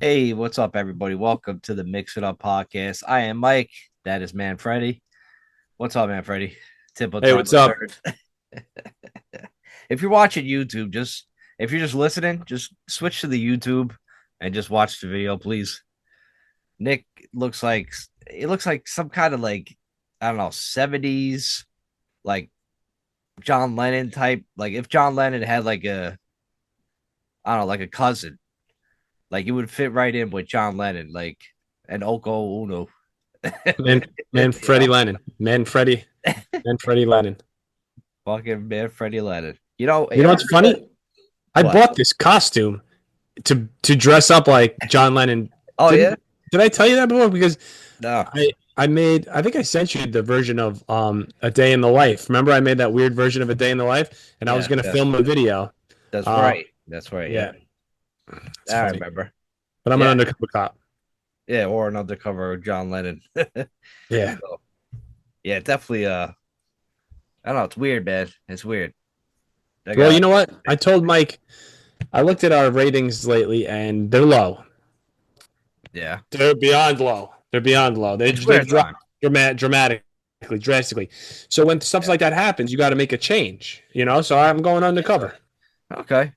Hey, what's up, everybody? Welcome to the Mix It Up podcast. I am Mike. That is Manfredi. What's up, Manfredi? Tipple Hey, Time what's the up? third. If you're watching YouTube, just if you're just listening, just switch to the YouTube and just watch the video, please. Nick looks like it looks like some kind of like I don't know 70s like John Lennon type. Like if John Lennon had like a I don't know like a cousin, like it would fit right in with John Lennon, like an Oko Uno. Man, You Freddie know? Lennon. Man, Freddie Lennon. Fucking man, Freddie Lennon. You know, You you know ever what's heard that? funny? I What? bought this costume to dress up like John Lennon. Oh yeah? Did I tell you that before? Because No. I think I sent you the version of A Day in the Life. Remember I made that weird version of A Day in the Life, and I was Yeah, gonna yeah. film a video. That's Uh, right. That's right. Yeah. yeah, it's I funny. remember. But I'm an Yeah. undercover cop. Yeah. Or an undercover John Lennon. Yeah. So, yeah, definitely I don't know, it's weird, man. It's weird. I Well, you got know what? I told Mike I looked at our ratings lately, and they're low. yeah. They're beyond low. They're beyond low. It's They've winter dropped time. dramatically, drastically. So when stuff Yeah. like that happens, you got to make a change. So I'm going Yeah. undercover. Okay.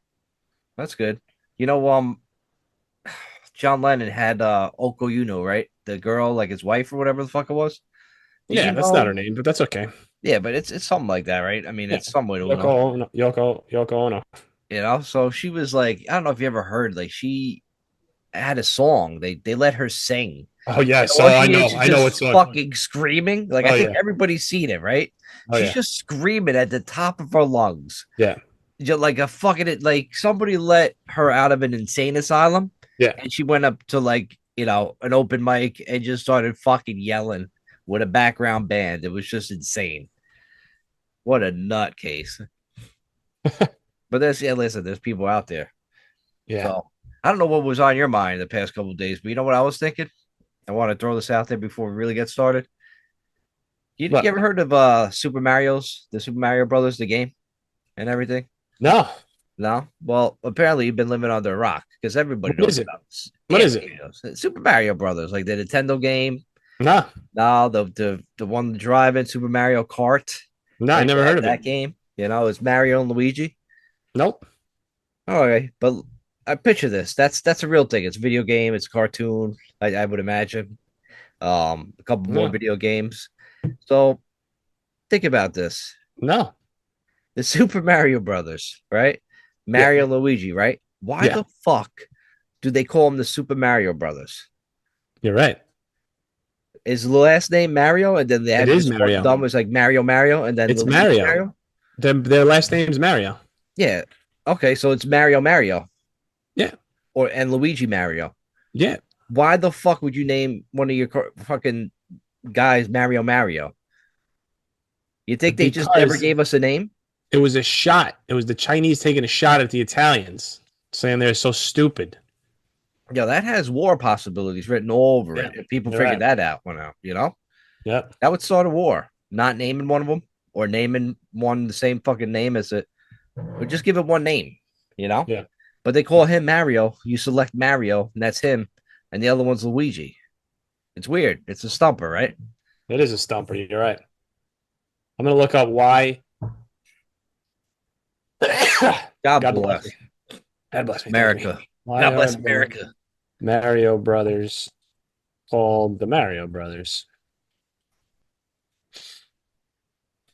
That's good. You know, John Lennon had Oko Uno, right? The girl, like his wife or whatever the fuck it was. Did you Yeah, that's not her know? name, but that's okay. Yeah, but it's something like that, right? I mean, Yeah, it's somewhat Uno. Yoko Ono. So she was like, I don't know if you ever heard, like she had a song. They let her sing. Oh And yes, all oh she is is I know just what's on. fucking screaming. Like I Oh think yeah, everybody's seen it, right? oh She's yeah, just screaming at the top of her lungs. yeah, Just like a fucking it like somebody let her out of an insane asylum yeah. and she went up to like, an open mic and just started fucking yelling with a background band. It was just insane. What a nutcase. But listen, there's people out there. Yeah. So I don't know what was on your mind the past couple of days, but you know what I was thinking? I want to throw this out there before we really get started. You What? ever heard of the Super Mario Brothers, the game and everything? No. No? Well, apparently you've been living under a rock because everybody What knows is it? about this. What Yeah, is it? everybody knows. Super Mario Brothers, like the Nintendo game. No. No, the one driving Super Mario Kart, No, I like never heard of it. that game. It's Mario and Luigi. Nope. Okay, but I picture this. That's a real thing. It's a video game. It's a cartoon. I would imagine. A couple more No. video games. So think about this: No. the Super Mario Brothers, right? Yeah. Mario and Luigi, right? Why Yeah. the fuck do they call them the Super Mario Brothers? You're right. Is the last name Mario, and then they It have is this one Mario. dumb. It's like Mario, and then It's Luigi Mario. Mario. Their last name's Mario. Yeah. Okay, so it's Mario, Yeah. and Luigi Mario. Yeah. Why the fuck would you name one of your fucking guys Mario? You think they just never Because gave us a name? it was a shot. It was the Chinese taking a shot at the Italians, saying they're so stupid. Yo, that has war possibilities written all over Yeah. it. If people You're figured right. that out, Yep. that would start a war. Not naming one of them or naming one the same fucking name as it, or just give it one name, you know? Yeah. But they call him Mario. You select Mario, and that's him, and the other one's Luigi. It's weird. It's a stumper, right? It is a stumper. You're right. I'm gonna look up why. God God bless me. bless God bless me. Thank you. America. Why God are bless the America. Mario brothers called the Mario brothers?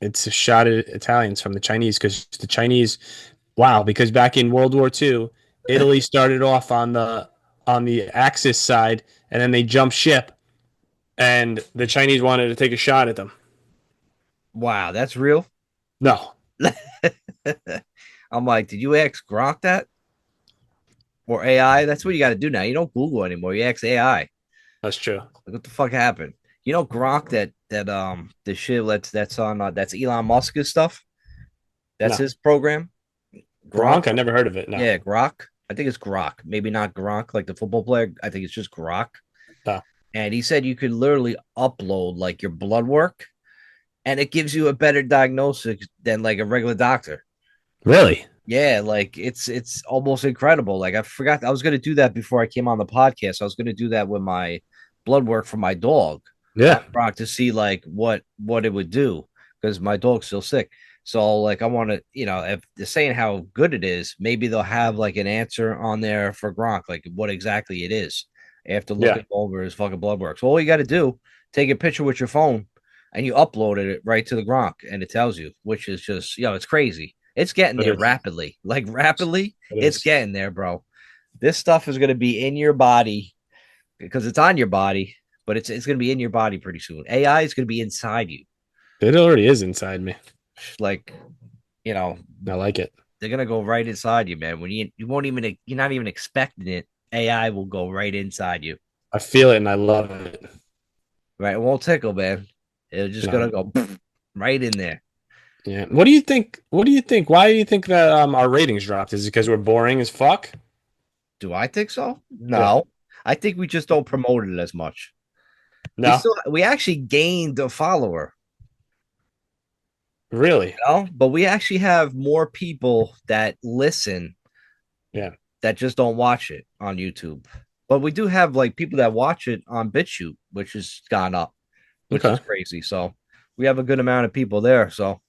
It's a shot at Italians from the Chinese because the Chinese, wow, because back in World War II, Italy started off on the Axis side, and then they jumped ship, and the Chinese wanted to take a shot at them. Wow, that's real. No, I'm like, did you ask Gronk that or AI? That's what you got to do now. You don't Google anymore. You ask AI. that's true. Like, what the fuck happened? Gronk that the shit that's on that's Elon Musk's stuff. That's No, his program. Gronk. Gronk. I never heard of it. No, Yeah, Grok. I think it's Grok. Maybe not Gronk like the football player. I think it's just Grok. no, And he said you could literally upload like your blood work and it gives you a better diagnosis than like a regular doctor. really? Yeah, like it's almost incredible. Like I forgot I was gonna do that before I came on the podcast. I was gonna do that with my blood work for my dog on Yeah. Brock to see like what it would do because my dog's still sick. So like I want to, if they're saying how good it is, maybe they'll have like an answer on there for Gronk, like what exactly it is after Yeah. looking over his fucking blood work. So all you got to do, take a picture with your phone and you uploaded it right to the Gronk and it tells you, which is just, it's crazy. It's getting It there is. rapidly. Like rapidly, It it's is. getting there, bro. This stuff is going to be in your body because it's on your body, but it's going to be in your body pretty soon. AI is going to be inside you. It already is inside me. Like, you know, I like it. they're going to go right inside you, man. When you won't even, you're not even expecting it. AI will go right inside you. I feel it and I love it. Right. It won't tickle, man. It's just No. going to go right in there. Yeah. What do you think? What do you think? Why do you think that our ratings dropped? Is it because we're boring as fuck? Do I think so? Yeah. No. I think we just don't promote it as much. No. We actually gained a follower, Really? but we actually have more people that listen Yeah. that just don't watch it on YouTube. But we do have like people that watch it on BitChute, which has gone up, which is Okay. crazy. So we have a good amount of people there. So All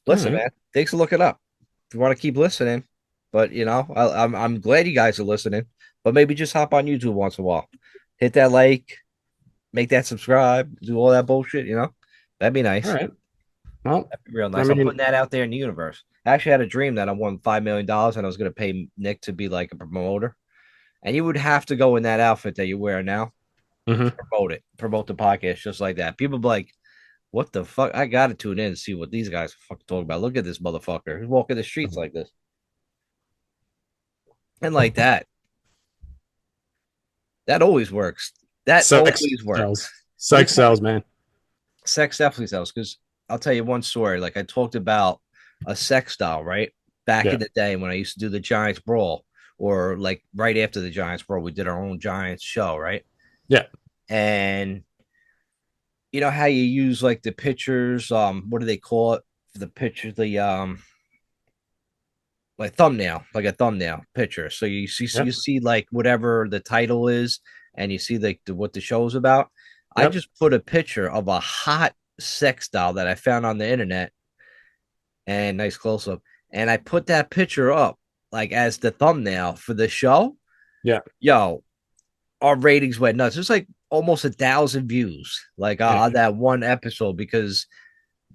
listen, right. man, thanks for looking up. If you want to keep listening, but I'm glad you guys are listening. But maybe just hop on YouTube once in a while, hit that like, make that subscribe, do all that bullshit. That'd be All nice. right. Well, That'd be real I nice. I'm putting mean, that out there in the universe. I actually had a dream that I won $5 million and I was going to pay Nick to be like a promoter. And you would have to go in that outfit that you wear now to mhm. promote the podcast just like that. People be like, what the fuck? I got to tune in and see what these guys are fucking talking about. Look at this motherfucker who's walking the streets like this. And like that. That always works. That Sex always sells. works. Sex sells, man. Sex definitely sells because I'll tell you one story. Like I talked about a sex doll, right? Back Yeah. in the day when I used to do the Giants Brawl, or like right after the Giants Brawl, we did our own Giants show, right? Yeah. And you know how you use like the pictures, what do they call it? The picture, the like thumbnail, like a thumbnail picture. So Yep. you see like whatever the title is, and you see like what the show's about. I Yep. just put a picture of a hot sex doll that I found on the internet, and nice close up, and I put that picture up like as the thumbnail for the show. Yeah. Yo, our ratings went nuts. There's like almost 1,000 views, like Yeah. on that one episode because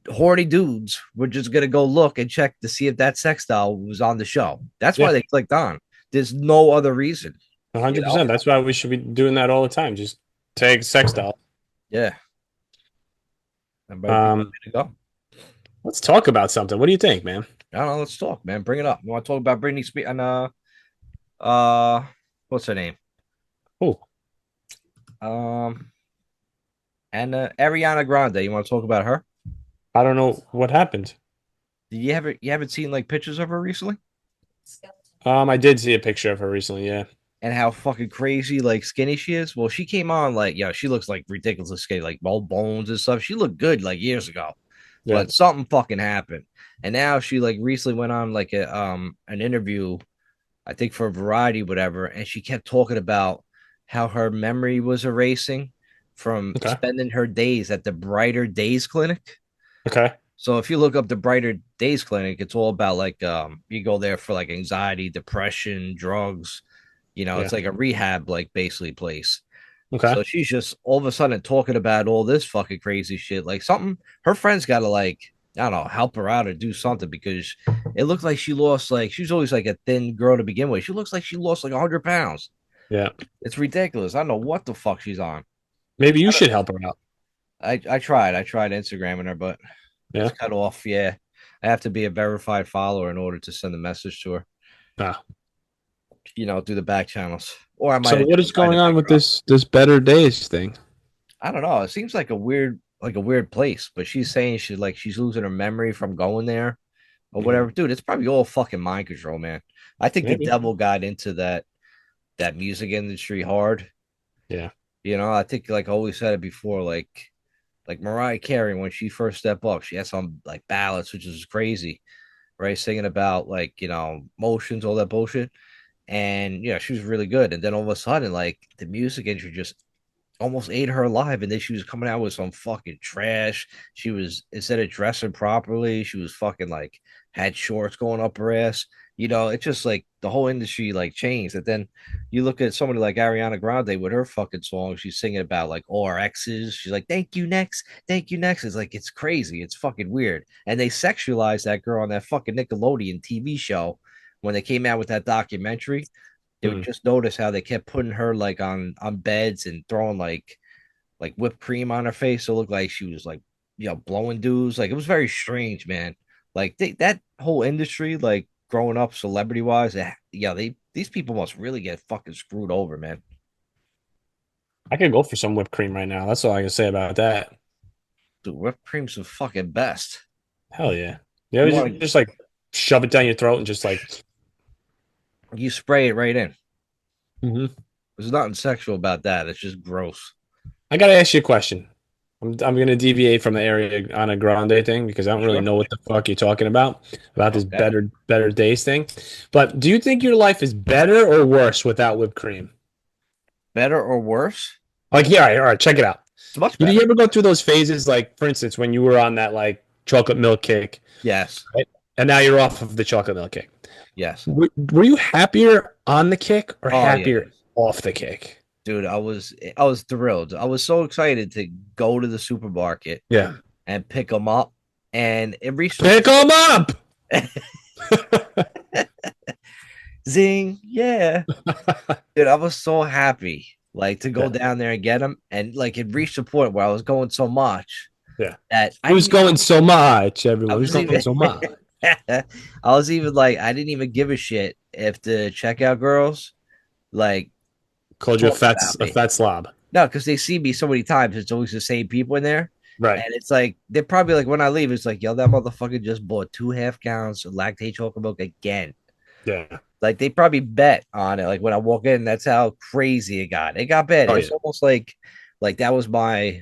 horny dudes were just gonna go look and check to see if that sex doll was on the show. That's why Yeah. they clicked on. There's no other reason, you know? 100%. That's why we should be doing that all the time. Just tag sex doll. Yeah, that might be the Um, way to go. let's talk about something. What do you think, man? I don't know. Let's talk, man. Bring it up. You want to talk about Britney Spears and uh, what's her name? Oh, Um, and Ariana Grande. You want to talk about her? I don't know what happened. Did you haven't seen like pictures of her recently? I did see a picture of her recently. Yeah. And how fucking crazy like skinny she is. Well, she came on like, she looks like ridiculously skinny, like all bones and stuff. She looked good like years ago, Yeah. but something fucking happened. And now she like recently went on like a an interview, I think for Variety, whatever, and she kept talking about how her memory was erasing from Okay. spending her days at the Brighter Days Clinic. Okay. So if you look up the Brighter Days Clinic, it's all about like you go there for like anxiety, depression, drugs. Yeah. It's like a rehab like basically place. Okay. So she's just all of a sudden talking about all this fucking crazy shit. Like something her friends gotta like, I don't know, help her out or do something because it looked like she lost like she's always like a thin girl to begin with. She looks like she lost like 100 pounds. Yeah. It's ridiculous. I don't know what the fuck she's on. Maybe you should help her out. I tried Instagramming her, but it's Yeah. cut off. Yeah. I have to be a verified follower in order to send a message to her, Ah. through the back channels. Or I might So have what just is invited going on with her up. this Better Days thing? I don't know. It seems like a weird place, but she's saying she's losing her memory from going there or Mhm. whatever. Dude, it's probably all fucking mind control, man. I think the Maybe. devil got into that music industry hard. Yeah. I think like I always said it before, like Mariah Carey when she first stepped up, she had some like ballads, which is crazy. right? Singing about like, motions, all that bullshit. And she was really good. And then all of a sudden, like the music industry just almost ate her alive. And then she was coming out with some fucking trash. She was, instead of dressing properly, she was fucking like had shorts going up her ass. It's just like the whole industry like changed. And then you look at somebody like Ariana Grande with her fucking song, she's singing about like all our exes. She's like, thank you, next. Thank you, next. It's like, it's crazy. It's fucking weird. And they sexualized that girl on that fucking Nickelodeon TV show when they came out with that documentary. They would Mm. just notice how they kept putting her like on beds and throwing like whipped cream on her face. So it looked like she was like blowing dudes. Like it was very strange, man. Like that whole industry, like growing up celebrity wise, they these people must really get fucking screwed over, man. I could go for some whipped cream right now. That's all I can say about that. Dude, whipped cream's the fucking best. Hell yeah. You You ever want just like shove it down your throat and just like, you spray it right in. Mhm. There's nothing sexual about that. It's just gross. I gotta ask you a question. I'm gonna deviate from the area on a grande thing because I don't really Sure. know what the fuck you're talking about this Okay. better days thing. But do you think your life is better or worse without whipped cream? Better or worse? Like, yeah, all right, check it out. It's much Do you better. ever go through those phases, like for instance, when you were on that like chocolate milk kick, Yes. right? And now you're off of the chocolate milk kick. Yes. Were you happier on the kick or Oh yeah. happier off the kick? Dude, I was thrilled. I was so excited to go to the supermarket Yeah. and pick them up, and it reached Pick them up. zing, yeah, dude. I was so happy, like to go Yeah. down there and get them, and like it reached a point where I was going so much Yeah. that Who's going so much, I everyone? Who's was going even, so much? I was even like, I didn't even give a shit if the checkout girls like Called you talked about a me. fat slob. No, because they see me so many times, it's always the same people in there. Right. And it's like they're probably like when I leave, it's like, yo, that motherfucker just bought 2.5 gallons of lactate chocolate milk again. Yeah. Like they probably bet on it. Like when I walk in, that's how crazy it got. It got bad. Oh It's yeah. almost like that was my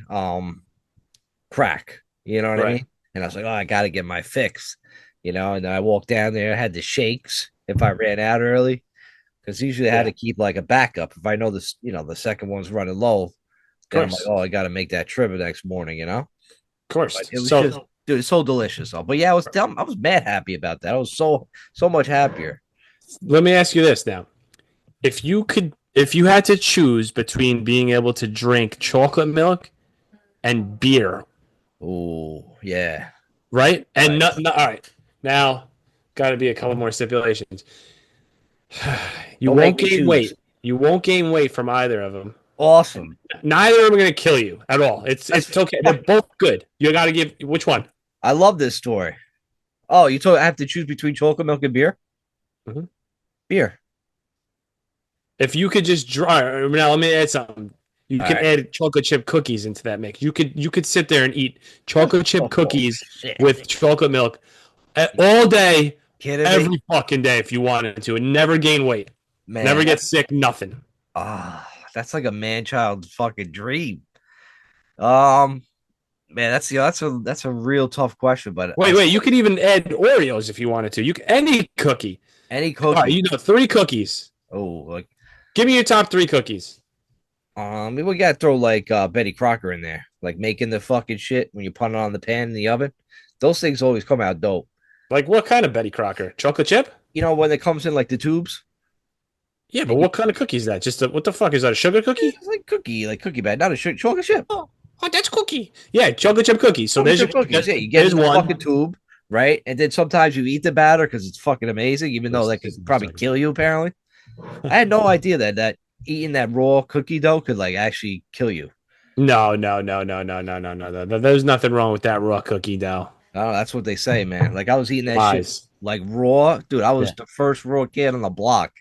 crack. You know what I Right. mean? And I was like, oh, I gotta get my fix. And then I walked down there, I had the shakes if I ran out early. Because usually I had Yeah. to keep like a backup. If I know this, the second one's running low, Of then I'm like, course. oh, I gotta make that trip the next morning. Of course. But it was just, So dude, it's so delicious. Though. But yeah, I was mad happy about that. I was so much happier. let me ask you this now. If you had to choose between being able to drink chocolate milk and beer, Oh yeah, right? And right. all right. Now, got to be a couple more stipulations. You Don't make won't me gain choose. weight. You won't gain weight from either of them. Awesome. Neither of them are going to kill you at all. It's okay. They're both good. You got to give which one? I love this story. Oh, you told I have to choose between chocolate milk and beer? Mhm. Beer. If you could just draw now, let me add something. You All can right. add chocolate chip cookies into that mix. You could sit there and eat chocolate chip Oh, cookies shit. with chocolate milk all day, Kidding me? every fucking day if you wanted to, and never gain weight, Man, never get sick, nothing. that's like a man child fucking dream. Um, man, that's a real tough question, but Wait, you could even add Oreos if you wanted to. Any cookie. any All right, cookie. 3 cookies. Oh, like Give me your top 3 cookies. we gotta throw like Betty Crocker in there, like making the fucking shit when you put it on the pan in the oven. Those things always come out dope. Like what kind of Betty Crocker? Chocolate chip? When it comes in like the tubes. Yeah, but what kind of cookie is that? What the fuck is that? A sugar cookie? It's like cookie bag, not a chocolate chip. Oh, that's cookie. Yeah, chocolate chip cookies. So Chocolate there's chip your cookies. Yeah, you get there's in the one. fucking tube, right? And then sometimes you eat the batter because it's fucking amazing, even though that could probably Sorry. kill you. Apparently, I had no idea that eating that raw cookie dough could like actually kill you. No. There's nothing wrong with that raw cookie dough. Oh, that's what they say, man. Like I was eating that shit Lies. like raw, dude. I Yeah. was the first raw kid on the block.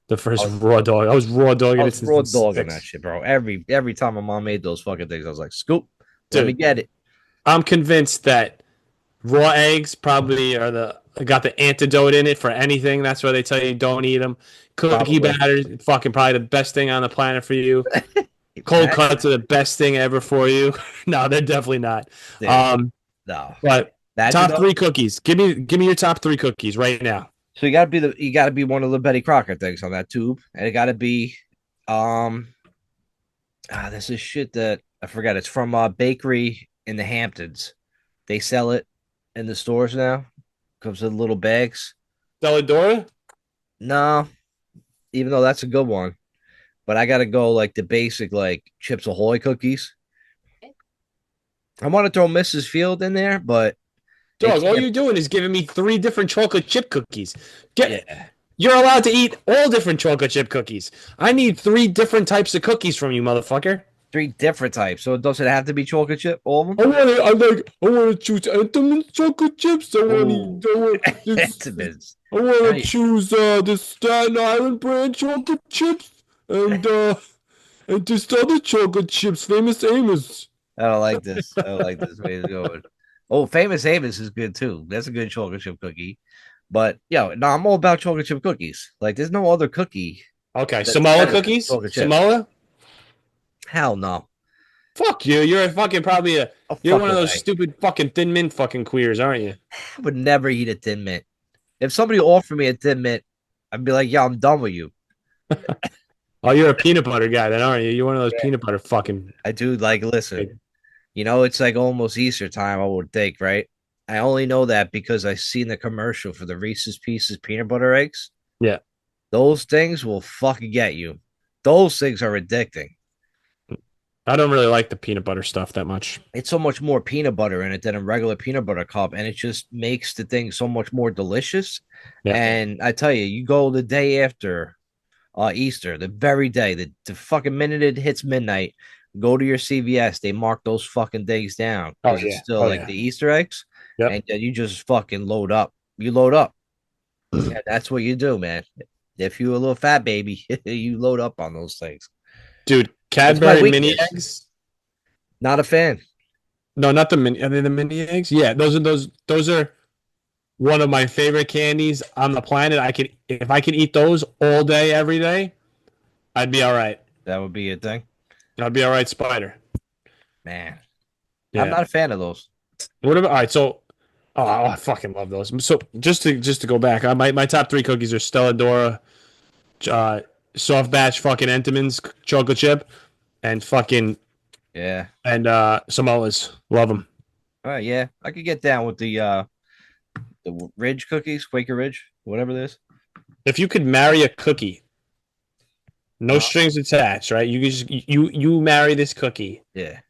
The I first was, raw dog. I was raw I dogging it was since raw the dogging that six. shit, bro. Every time my mom made those fucking things, I was like, "Scoop, let me Dude, get it." I'm convinced that raw eggs probably got the antidote in it for anything. That's why they tell you don't eat them. Cookie Probably. batter, fucking probably the best thing on the planet for you. Cold Imagine cuts are the best thing ever for you. No, they're definitely not. that. Um, No, but Imagine Top though. three cookies. Give me your top three cookies right now. So you gotta be one of the Betty Crocker things on that tube, and it gotta be um this is shit that I forgot. It's from a bakery in the Hamptons. They sell it in the stores now. Comes in little bags. Deladora? No, even though that's a good one, but I gotta go like the basic like Chips Ahoy cookies. I want to throw Mrs. Field in there, but it Dog, all can't. you're doing is giving me three different chocolate chip cookies. Get Yeah, You're allowed to eat all different chocolate chip cookies. I need three different types of cookies from you, motherfucker. three different types. So it doesn't have to be chocolate chip. All of them. I want to choose Entenmann's chocolate chips. Ooh, I want this. Entenmann's. I want to Hey, choose the Staten Island brand chocolate chips and this other chocolate chips, Famous Amos. I don't like this. I don't like this way it's going. Oh, Famous Amos is good too. That's a good chocolate chip cookie. But yo, no, I'm all about chocolate chip cookies. Like, there's no other cookie Okay, that's Samoa better than cookies. chocolate chip. Samoa. Hell no. Fuck you. You're a fucking probably a. Oh You're fuck one of those away. stupid fucking thin mint fucking queers, aren't you? I would never eat a Thin Mint. If somebody offered me a Thin Mint, I'd be like, "Yeah, I'm done with you." Oh, you're a peanut butter guy, then, aren't you? You're one of those peanut butter fucking. I do like listen. It's like almost Easter time. I would think, right? I only know that because I seen the commercial for the Reese's Pieces peanut butter eggs. Yeah. Those things will fucking get you. Those things are addicting. I don't really like the peanut butter stuff that much. It's so much more peanut butter in it than a regular peanut butter cup, and it just makes the thing so much more delicious. Yeah. And I tell you, you go the day after Easter, the very day, the fucking minute it hits midnight, go to your CVS. They mark those fucking things down Oh because it's yeah. still Oh like yeah. the Easter eggs, Yep. and then you just fucking load up. You load up. Yeah, that's what you do, man. If you're a little fat baby, you load up on those things. Dude, That's my Cadbury mini weakness. eggs. Not a fan. No, not the mini. Are they the mini eggs? Yeah, those are one of my favorite candies on the planet. If I could eat those all day, every day, I'd be all right. That would be a thing, I'd be all right, Spider. man. I'm Yeah. not a fan of those. What about all right? So, I fucking love those. So just to go back, my top three cookies are Stella Dora, uh, soft batch fucking Entenmann's chocolate chip, and Yeah. Samoa's. Love them. All right. Yeah, I could get down with the Ridge cookies, Quaker Ridge, whatever this. If you could marry a cookie, no Uh, strings attached, right? You just you marry this cookie, yeah.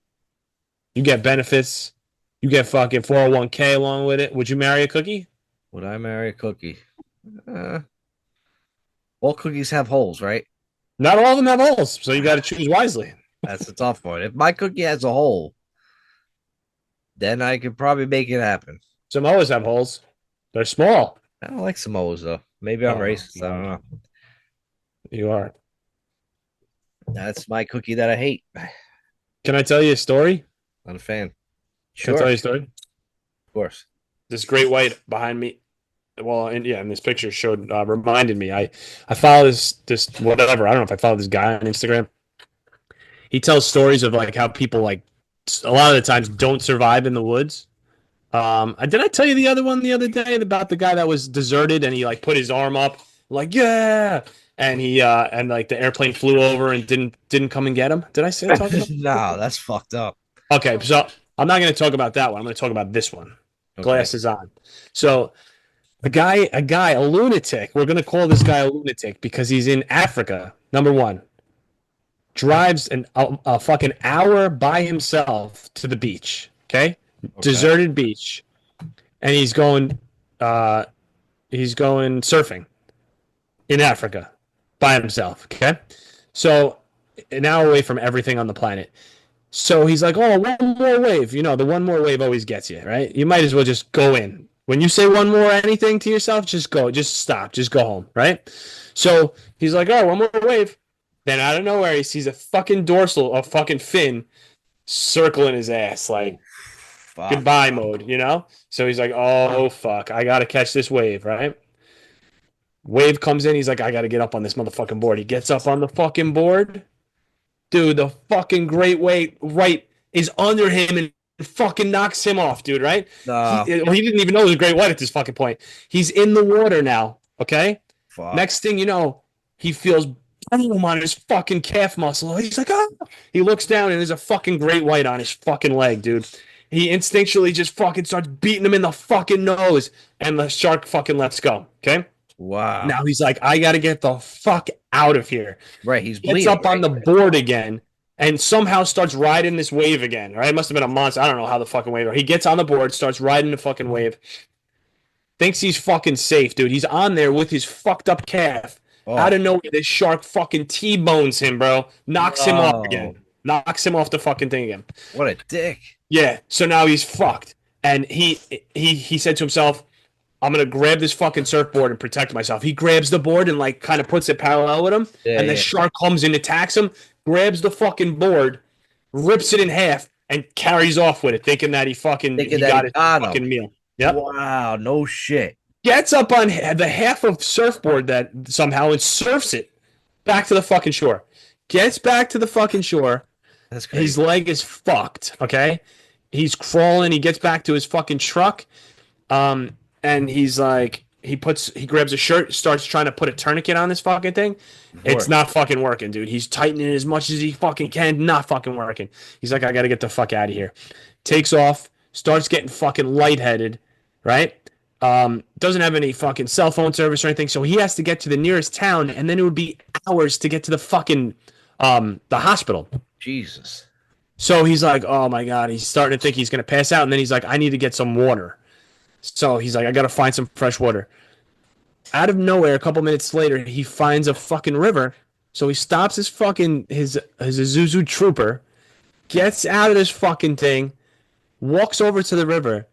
you get benefits, you get fucking 401k along with it. Would you marry a cookie? Would I marry a cookie? Uh, all cookies have holes, right? Not all of them have holes, so you got to choose wisely. That's the tough part. If my cookie has a hole, then I could probably make it happen. Samoas have holes. They're small. I don't like Samoas though. Maybe I'm Oh, racist. I don't God. know. You are. That's my cookie that I hate. Can I tell you a story? Not a fan. Can I Sure, tell you a of story? course. This great white behind me. Well, and yeah, and this picture showed reminded me. I follow this whatever. I don't know if I follow this guy on Instagram. He tells stories of like how people like a lot of the times don't survive in the woods. Did I tell you the other one the other day about the guy that was deserted and he like put his arm up like yeah, and he and like the airplane flew over and didn't come and get him. Did I say talk about? No, that's fucked up. Okay, so I'm not going to talk about that one. I'm going to talk about this one. Okay. Glasses on. So a lunatic. We're going to call this guy a lunatic because he's in Africa. Number one, drives a fucking hour by himself to the beach. Okay, deserted beach, and he's going surfing in Africa by himself. Okay, so an hour away from everything on the planet. So he's like, oh, one more wave. You know, the one more wave always gets you, right? You might as well just go in. When you say one more anything to yourself, just go, just stop, just go home, right? So he's like, oh, one more wave. Then out of nowhere, he sees a fucking dorsal, a fucking fin circling his ass, like Fuck. goodbye mode, you know? So he's like, oh, fuck, I got to catch this wave, right? Wave comes in. He's like, I got to get up on this motherfucking board. He gets up on the fucking board. Dude, the fucking great weight right is under him and It fucking knocks him off, dude, right? He, No. well, he didn't even know it was a great white at this fucking point. He's in the water now, okay? Fuck. Next thing you know, he feels boom on his fucking calf muscle. He's like, oh. He looks down and there's a fucking great white on his fucking leg, dude. He instinctually just fucking starts beating him in the fucking nose, and the shark fucking lets go, okay? Wow. Now he's like, I gotta get the fuck out of here. Right. He's Gets bleeding. up on the Right? board again and somehow starts riding this wave again. Right? It must have been a monster. I don't know how the fucking wave. He gets on the board, starts riding the fucking wave. Thinks he's fucking safe, dude. He's on there with his fucked up calf. Out Oh, of nowhere, this shark fucking T-bones him, bro. Knocks him off no. again. Knocks him off the fucking thing again. What a dick. Yeah. So now he's fucked. And he said to himself, I'm gonna grab this fucking surfboard and protect myself. He grabs the board and like kind of puts it parallel with him, Yeah, and the yeah. shark comes and attacks him, grabs the fucking board, rips it in half, and carries off with it, thinking that he Thinking that got he his got him. fucking meal. Yep. Wow. No shit. Gets up on the half of surfboard that somehow and surfs it back to the fucking shore. Gets back to the fucking shore. That's crazy. His leg is fucked. Okay, he's crawling. He gets back to his fucking truck. And he's like, he grabs a shirt, starts trying to put a tourniquet on this fucking thing. It's not fucking working, dude. He's tightening it as much as he fucking can, not fucking working. He's like, I gotta get the fuck out of here. Takes off, starts getting fucking lightheaded, right? Doesn't have any fucking cell phone service or anything, so he has to get to the nearest town, and then it would be hours to get to the fucking the hospital. Jesus. So he's like, oh my god, he's starting to think he's gonna pass out, and then he's like, I need to get some water. So he's like, I gotta find some fresh water. Out of nowhere, a couple minutes later, he finds a fucking river. So he stops his Isuzu Trooper, gets out of this fucking thing, walks over to the river,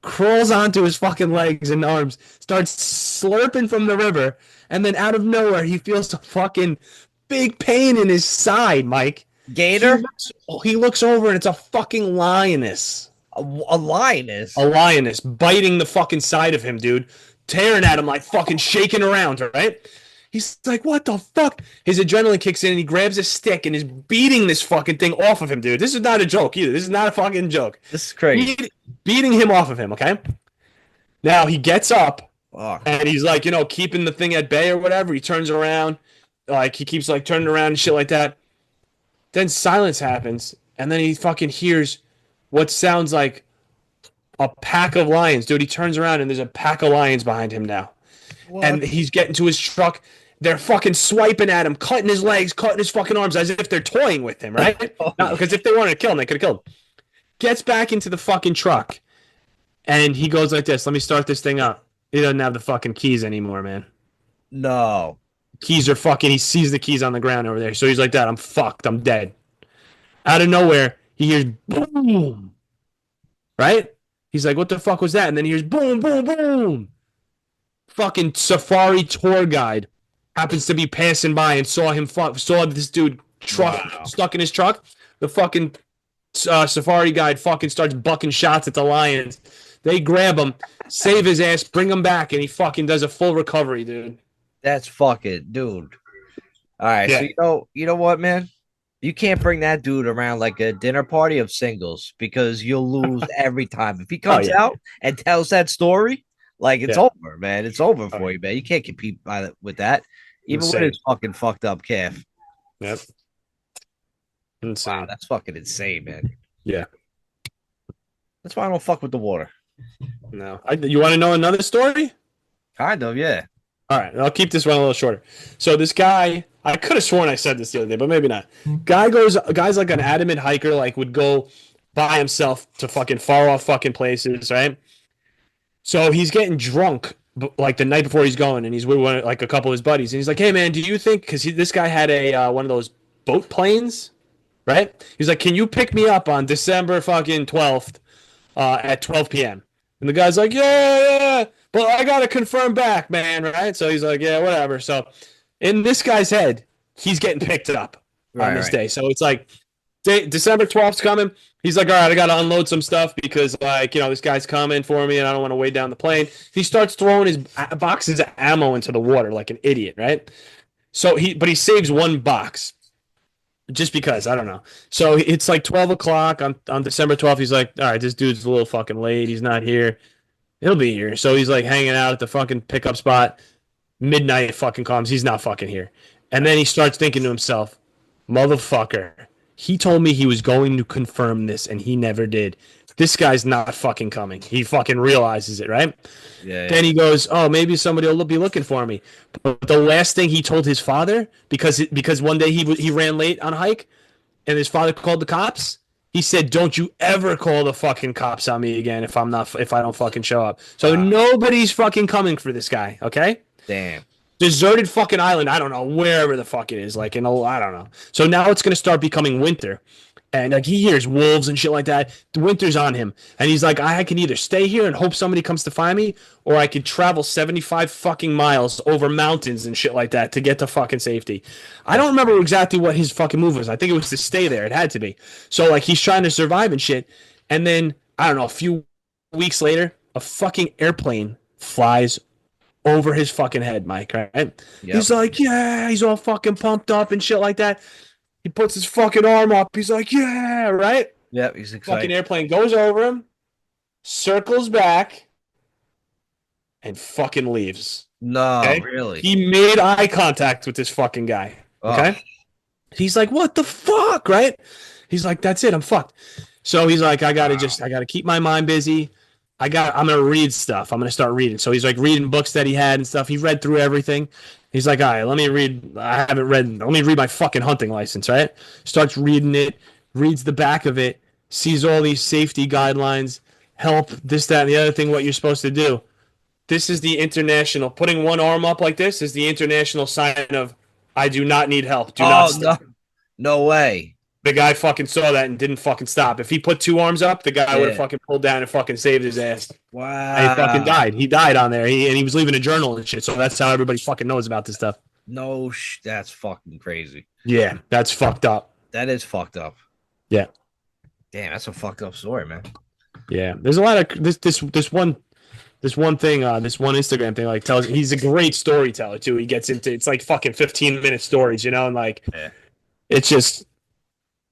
crawls onto his fucking legs and arms, starts slurping from the river, and then out of nowhere, he feels a fucking big pain in his side, Mike. Gator? He looks over and it's a fucking lioness. A lioness. A lioness biting the fucking side of him, dude. Tearing at him like fucking shaking around, right? He's like, what the fuck? His adrenaline kicks in and he grabs a stick and is beating this fucking thing off of him, dude. This is not a joke either. This is not a fucking joke. This is crazy. Beating him off of him, okay? Now he gets up Fuck. and he's like, keeping the thing at bay or whatever. He turns around. Like, he keeps like turning around and shit like that. Then silence happens and then he fucking hears what sounds like a pack of lions. Dude, he turns around and there's a pack of lions behind him now. What? And he's getting to his truck. They're fucking swiping at him, cutting his legs, cutting his fucking arms as if they're toying with him, right? Because if they wanted to kill him, they could have killed him. Gets back into the fucking truck. And he goes like this, let me start this thing up. He doesn't have the fucking keys anymore, man. No. Keys are fucking, he sees the keys on the ground over there. So he's like that, I'm fucked, I'm dead. Out of nowhere, he hears boom. Right? He's like, what the fuck was that? And then he hears boom, boom, boom. Fucking safari tour guide happens to be passing by and saw this dude stuck in his truck. The fucking safari guide fucking starts bucking shots at the lions. They grab him, save his ass, bring him back, and he fucking does a full recovery, dude. That's fucking dude. All right. Yeah. So you know what, man? You can't bring that dude around like a dinner party of singles because you'll lose every time. If he comes yeah. out and tells that story, like it's Yeah. over, man. It's over for you, man. You can't compete with that, even Insane. with his fucking fucked up calf. Yep. Insane. Wow, that's fucking insane, man. Yeah. That's why I don't fuck with the water. No. You want to know another story? Kind of, yeah. All right, I'll keep this one a little shorter. So this guy, I could have sworn I said this the other day, but maybe not. Guy's like an adamant hiker, like would go by himself to fucking far off fucking places, right? So he's getting drunk like the night before he's going, and he's with like a couple of his buddies, and he's like, "Hey man, do you think?" Because this guy had a one of those boat planes, right? He's like, "Can you pick me up on December fucking 12th at 12 p.m.?" And the guy's like, yeah, but I got to confirm back, man, right? So he's like, yeah, whatever. So in this guy's head, he's getting picked up on this day. So it's like December 12th's coming. He's like, all right, I got to unload some stuff because, like, this guy's coming for me and I don't want to weigh down the plane. He starts throwing his boxes of ammo into the water like an idiot, right? So he saves one box. just because I don't know. So it's like 12 o'clock on December 12th. He's like, all right, this dude's a little fucking late. He's not here. He'll be here. So he's like hanging out at the fucking pickup spot. Midnight fucking comes. He's not fucking here. And then he starts thinking to himself, motherfucker, he told me he was going to confirm this and he never did. This guy's not fucking coming. He fucking realizes it, right? Yeah, Then yeah. he goes, "Oh, maybe somebody will be looking for me." But the last thing he told his father, because one day he ran late on a hike, and his father called the cops. He said, "Don't you ever call the fucking cops on me again if I don't fucking show up." So Ah, nobody's fucking coming for this guy. Okay, damn. deserted fucking island. I don't know wherever the fuck it is. Like I don't know. So now it's gonna start becoming winter, and like he hears wolves and shit like that. The winter's on him, and he's like, I can either stay here and hope somebody comes to find me, or I could travel 75 fucking miles over mountains and shit like that to get to fucking safety. I don't That's remember exactly what his fucking move was. I think it was to stay there. It had to be. So like he's trying to survive and shit, and then I don't know. A few weeks later, a fucking airplane flies over his fucking head, Mike, right? Yep. He's like, yeah, he's all fucking pumped up and shit like that. He puts his fucking arm up. He's like, yeah, right? Yep. He's Fucking excited. airplane goes over him, circles back, and fucking leaves. No, Okay? really. He made eye contact with this fucking guy. Oh, Okay? He's like, what the fuck, right? He's like, that's it, I'm fucked. So he's like, wow. I gotta keep my mind busy. I'm gonna read stuff. I'm gonna start reading. So he's like reading books that he had and stuff. He read through everything. He's like, all right, let me read. I haven't read. Let me read my fucking hunting license, right? Starts reading it, reads the back of it, sees all these safety guidelines, help, this, that, and the other thing, what you're supposed to do. This is the international, putting one arm up like this is the international sign of, I do not need help. Do not Oh stop. no, no way. The guy fucking saw that and didn't fucking stop. If he put two arms up, the guy would have Yeah. fucking pulled down and fucking saved his ass. And he fucking Wow. died. He died on there. And he was leaving a journal and shit. So that's how everybody fucking knows about this stuff. No, that's fucking crazy. Yeah, that's fucked up. That is fucked up. Yeah, Damn, that's a fucked up story, man. yeah. There's a lot of this one thing, this one Instagram thing, like tells he's a great storyteller too. He gets into it's like fucking 15-minute stories, you know, and like Yeah. it's just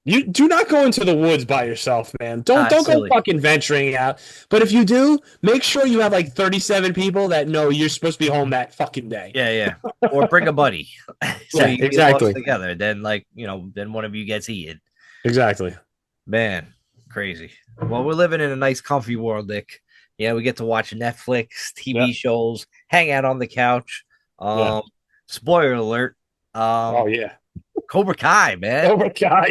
you do not go into the woods by yourself, man. Nah, it's Don't go silly. fucking venturing out. But if you do, make sure you have like 37 people that know you're supposed to be home that fucking day. Yeah, yeah. Or bring a buddy. So Yeah, you can get lost exactly. together. Then like, then one of you gets eaten. Exactly. Man, crazy. Well, we're living in a nice, comfy world, Nick. Yeah, we get to watch Netflix, Yeah. TV shows, hang out on the couch. Yeah. Um, spoiler alert. Oh yeah. Cobra Kai, man. Oh my god.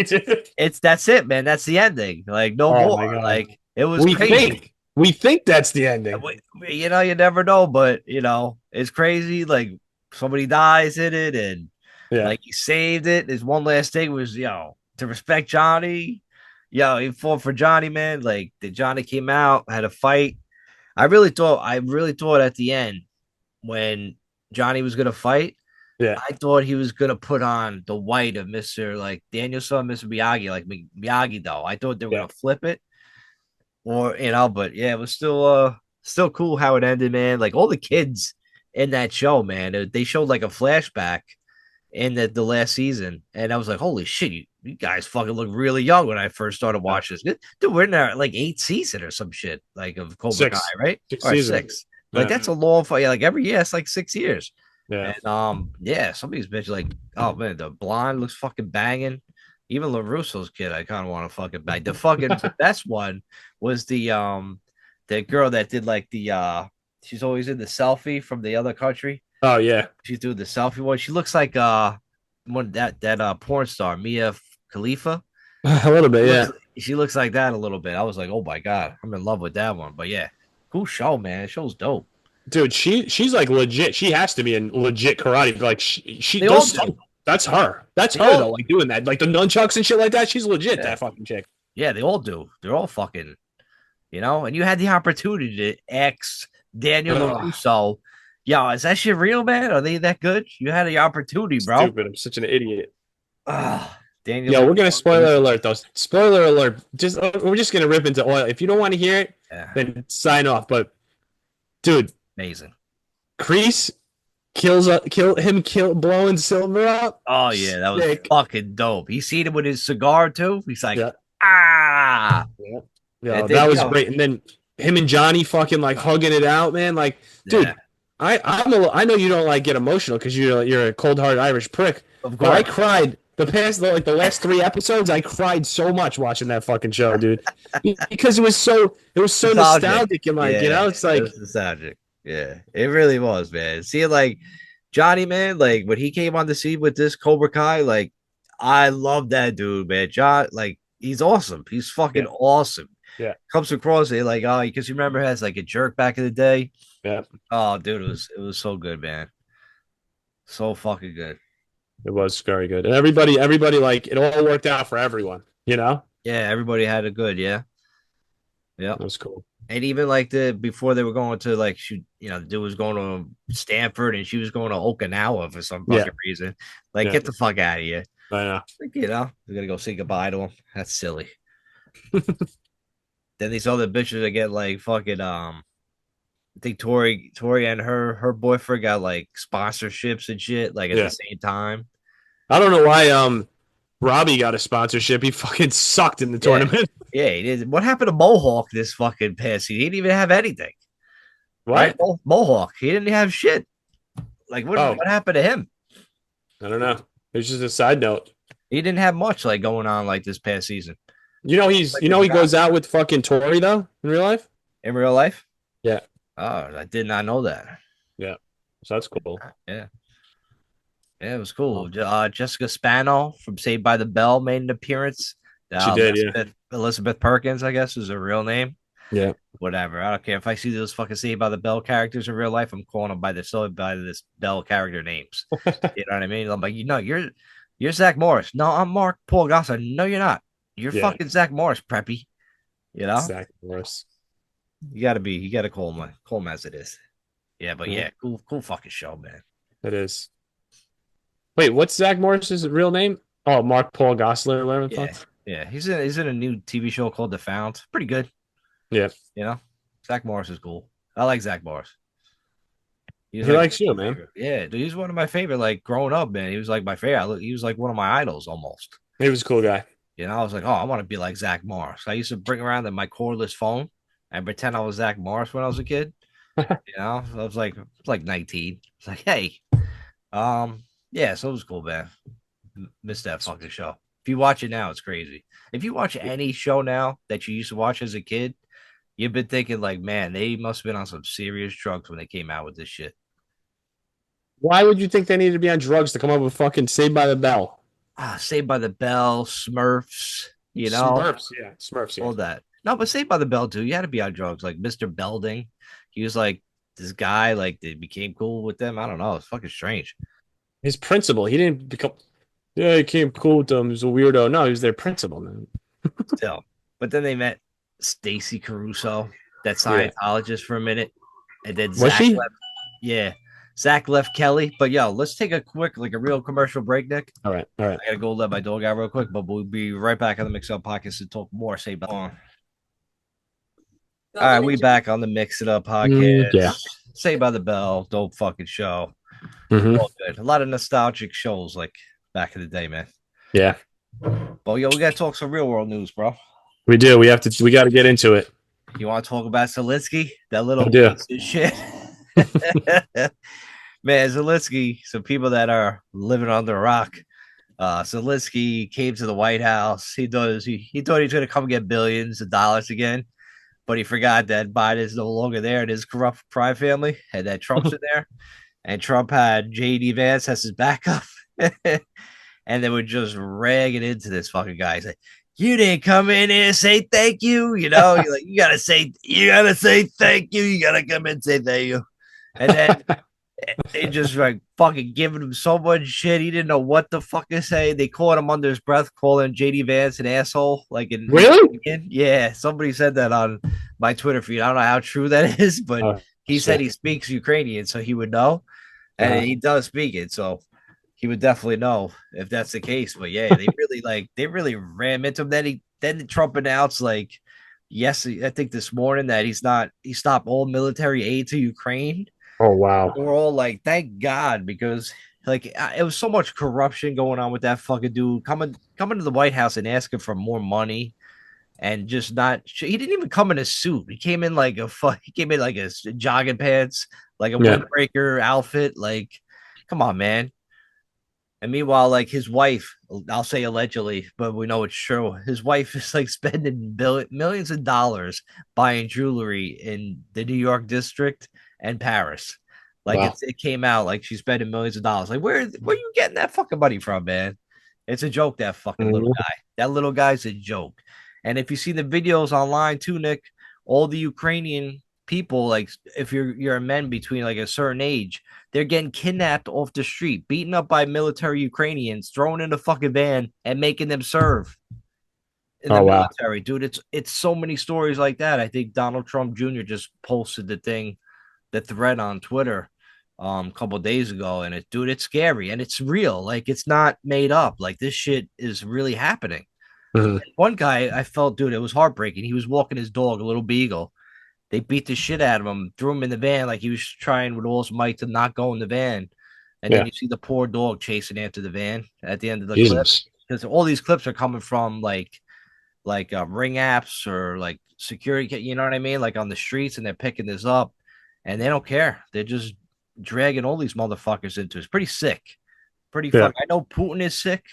That's it, man. That's the ending. Like no Oh more. my god. Like it was crazy. We think that's the ending. You never know, but it's crazy. Like somebody dies in it, and Yeah. like he saved it. His one last thing was, to respect Johnny. He fought for Johnny, man. Like the Johnny came out, had a fight. I really thought at the end when Johnny was gonna fight, Yeah. I thought he was gonna put on the white of Mr. like Danielson, Mr. Miyagi, like Miyagi though. I thought they were Yeah. gonna flip it, or but yeah, it was still cool how it ended, man. Like all the kids in that show, man, they showed like a flashback in the last season, and I was like, holy shit, you guys fucking look really young when I first started Yeah. watching this. Dude, we're in there like 8th season or some shit like of Cobra Kai, Six. right? Six Or seasons. six. Like Yeah. that's a long fight. Like every year, it's like 6 years. Yeah. And yeah, somebody's bitch like, oh man, the blonde looks fucking banging. Even LaRusso's kid, I kind of want to fucking bang. The best one was the girl that did like she's always in the selfie from the other country. Oh yeah. She's doing the selfie one. She looks like one that porn star, Mia Khalifa. A little bit, yeah. She looks like that a little bit. I was like, oh my god, I'm in love with that one. But yeah, cool show, man. Show's dope. Dude, she's like legit. She has to be in legit karate. Like she They all does. do. That's her. That's They her though. all Like doing that, like the nunchucks and shit like that. She's legit. yeah. That fucking chick. Yeah, they all do. They're all fucking, and you had the opportunity to ask Daniel Ugh, LaRusso, yo, is that shit real, man? Are they that good? You had the opportunity, bro. stupid. I'm such an idiot. Daniel Yo, we're gonna LaRusso. spoiler alert though. Spoiler alert. We're just gonna rip into oil. If you don't want to hear it, Yeah, then sign off. But dude, amazing. Kreese blowing Silver up. Oh yeah, that was Sick. fucking dope. He seen him with his cigar too. He's like, Yeah. ah. Yeah. And Yo, then that was yo, great. And then him and Johnny fucking like hugging it out, man. Like, yeah, dude, I know you don't like get emotional because you're a cold hearted Irish prick, of but I course. cried the last 3 episodes. I cried so much watching that fucking show, dude, because it was so Nostalgic. nostalgic and like Yeah, it's it like was nostalgic. Yeah, it really was, man. See, like Johnny, man, like when he came on the scene with this Cobra Kai, like I love that dude, man. John, like he's awesome. He's fucking yeah, awesome. yeah, Comes across it like, oh, because you remember as like a jerk back in the day. yeah. Oh, dude, it was so good, man. So fucking good. It was very good, and everybody like it all worked out for everyone. Yeah, everybody had it good. Yeah, yeah. It was cool. And even like before they were going to like shoot, the dude was going to Stanford and she was going to Okinawa for some Yeah, fucking reason. Like, yeah, get the fuck out of here. I know. Like, we're gonna go say goodbye to him. That's silly. Then these other bitches that get like fucking I think Tori and her boyfriend got like sponsorships and shit like at the Yeah, same time. I don't know why Robbie got a sponsorship. He fucking sucked in the Yeah. tournament. Yeah, he did. What happened to Mohawk this fucking past season? He didn't even have anything. Right? What? Mohawk. He didn't have shit. Like what Oh, what happened to him? I don't know. It's just a side note. He didn't have much like going on like this past season. Like He goes out with fucking Tori though in real life. in real life. Yeah, Oh, I did not know that. yeah. So that's cool. Yeah, yeah, it was cool. Jessica Spano from Saved by the Bell made an appearance. She did, yeah, Elizabeth Perkins, I guess, is her real name. yeah. Whatever. I don't care if I see those fucking Saved by the Bell characters in real life. I'm calling them by this Bell character names. You know what I mean? I'm like, you're Zach Morris. No, I'm Mark Paul Gossa. No, you're not. You're Yeah, fucking Zach Morris, preppy. You know, Zach Morris. you gotta call him as it is. Yeah, but Yeah, yeah, cool fucking show, man. it is. Wait, what's Zach Morris's real name? Oh, Mark Paul Gosselaar, whatever the Yeah, fuck. yeah. He's in a new TV show called The Found. Pretty good, Yeah, you know. Zach Morris is cool. I like Zach Morris. He's he like likes you, man. favorite. Yeah, dude, he's one of my favorite. Like growing up, man, he was like my favorite. He was like one of my idols almost. He was a cool guy. I was like, oh, I want to be like Zach Morris. I used to bring around my cordless phone and pretend I was Zach Morris when I was a kid. I was like 19. It's like, hey, yeah, so it was cool, man. Missed that fucking show. If you watch it now, it's crazy. If you watch any show now that you used to watch as a kid, you've been thinking like, man, they must have been on some serious drugs when they came out with this shit. Why would you think they needed to be on drugs to come up with fucking Saved by the Bell? Saved by the Bell, Smurfs, Smurfs, yeah. all that. No, but Saved by the Bell too. You had to be on drugs, like Mr. Belding. He was like this guy, like they became cool with them. I don't know. It's fucking strange. His principal, he didn't become. Yeah, he came cool with them. He was a weirdo. No, he was their principal, man. Still, but then they met Stacy Caruso, that Yeah. Scientologist, for a minute, and then Was Zach she? left. Yeah, Zach left Kelly. But yo, let's take a quick, like a real commercial break, Nick. All right, all right. I gotta go let my dog out real quick, but we'll be right back on the Mix Up Podcast to talk more. Say bye. All right, we back on the Mix It Up Podcast. Yeah. Say by the Bell, dope fucking show. Mhm. All good. A lot of nostalgic shows like back in the day, man. Yeah, But yo, we gotta talk some real world news, bro. we do. We got to get into it. You want to talk about Zelensky? That I little do. piece of shit. Man, Zelensky, some people that are living on the rock. Zelensky came to the White House. He thought he thought he was gonna come get billions of dollars again, but he forgot that Biden's no longer there and his corrupt crime family, and that Trump's in there. And Trump had JD Vance as his backup. And they were just ragging into this fucking guy. He's like, you didn't come in here and say thank you. You're like, you gotta say thank you. You gotta come in and say thank you. And then they just like fucking giving him so much shit. He didn't know what the fuck to say. They caught him under his breath, calling JD Vance an asshole. Like in Really? yeah, somebody said that on my Twitter feed. I don't know how true that is, but Oh, he said shit. he speaks Ukrainian, so he would know. And he does speak it, so he would definitely know if that's the case. But yeah, they really ram into him. Then Trump announced yes, I think this morning that he stopped all military aid to Ukraine. Oh wow. We're all like, thank God, because like it was so much corruption going on with that fucking dude coming to the White House and asking for more money and just not. He didn't even come in a suit. He came in like he came in like a jogging pants, like a Yeah. windbreaker outfit. Like, come on, man. And meanwhile, like his wife, I'll say allegedly, but we know it's true. His wife is like spending millions of dollars buying jewelry in the New York district and Paris. Like Wow. it came out like she's spending millions of dollars. Like where are you getting that fucking money from, man? It's a joke. That fucking little Mhm. guy. That little guy's a joke. And if you see the videos online too, Nick, all the Ukrainian people, like if you're a man between like a certain age, they're getting kidnapped off the street, beaten up by military Ukrainians, thrown in a fucking van, and making them serve in the Oh wow. military, dude. It's so many stories like that. I think Donald Trump Jr. just posted the thread on Twitter a couple days ago, and it's scary and it's real. Like it's not made up. Like this shit is really happening. Mhm. One guy I felt, dude, it was heartbreaking. He was walking his dog, a little beagle. They beat the shit out of him, threw him in the van like he was trying with all his might to not go in the van. And then Yeah. you see the poor dog chasing after the van at the end of the clip. Jesus. Because all these clips are coming from ring apps or like security, you know what I mean? Like on the streets, and they're picking this up and they don't care. They're just dragging all these motherfuckers into it. It's pretty sick. Pretty Yeah. fuck. I know Putin is sick,